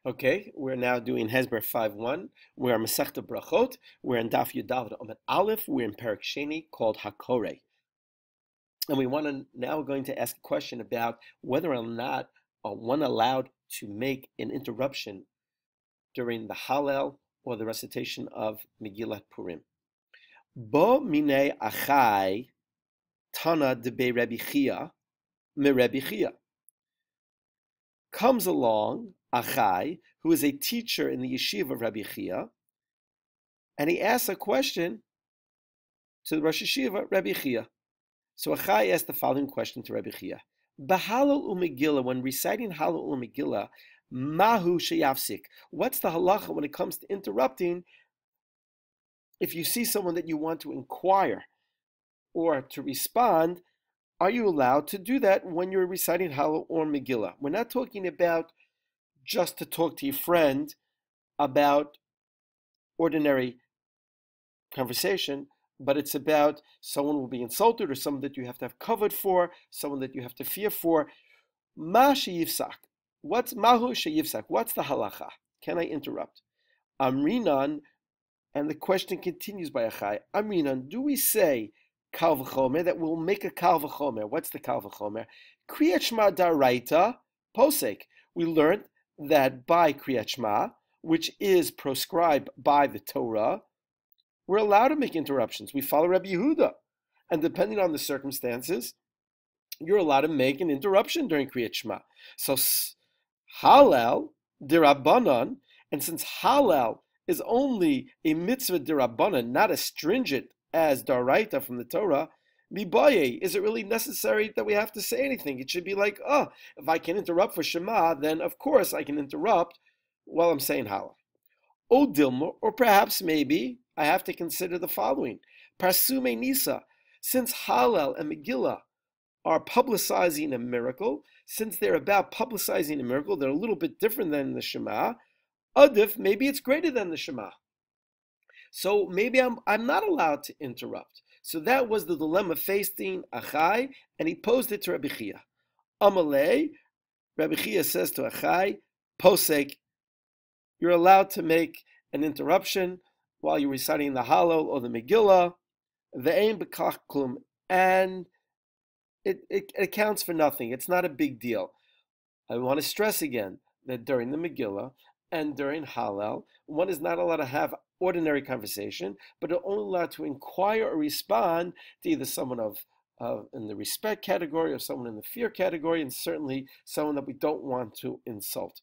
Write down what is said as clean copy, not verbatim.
Okay, we're now doing Hasbar 5.1. We're on Masechta Brachot. We're in Daf Yudalad Amud Aleph. We're in Perek Sheni called Hakore. And we want to now going to ask a question about whether or not one allowed to make an interruption during the Hallel or the recitation of Megillat Purim. Bo mine achai tana debe Rebbe Chia me Rebbe Chia. Comes along Achai, who is a teacher in the yeshiva of Rabbi Chia, and he asks a question to the Rosh Yeshiva, Rabbi Chia. So Achai asked the following question to Rabbi Chia. B'Halal u'Megillah, when reciting Halal u'Megillah, mahu sheyafsik. What's the halacha when it comes to interrupting if you see someone that you want to inquire or to respond? Are you allowed to do that when you're reciting Halal or Megillah? We're not talking about just to talk to your friend about ordinary conversation, but it's about someone will be insulted or someone that you have to have covered for, someone that you have to fear for. Ma sheyifsak. What's mahu sheyifsak? What's the halacha? Can I interrupt? Amrinan, and the question continues by Achai. Amrinan, do we say kal v'chomer, that we'll make a kal v'chomer? What's the kal v'chomer? Kriyat Shema daraita posek. We learned that by Kriyat Shema, which is proscribed by the Torah, we're allowed to make interruptions. We follow Rabbi Yehuda. And depending on the circumstances, you're allowed to make an interruption during Kriyat Shema. So Hallel dirabanan, and since Hallel is only a mitzvah dirabanan, not as stringent as daraita from the Torah, mibaye, is it really necessary that we have to say anything? It should be like, if I can interrupt for Shema, then of course I can interrupt while I'm saying Hallel. O Dilma, or perhaps maybe I have to consider the following. Parsume Nisa, since Hallel and Megillah are publicizing a miracle, since they're about publicizing a miracle, they're a little bit different than the Shema. Adif, maybe it's greater than the Shema. So maybe I'm not allowed to interrupt. So that was the dilemma facing Achai, and he posed it to Rabbi Chia. Amalei, Rabbi Chia says to Achai, posek, you're allowed to make an interruption while you're reciting the Hallel or the Megillah, ve'ein b'kach klum, and it accounts for nothing. It's not a big deal. I want to stress again that during the Megillah and during Hallel, one is not allowed to have ordinary conversation, but only allowed to inquire or respond to either someone in the respect category or someone in the fear category, and certainly someone that we don't want to insult.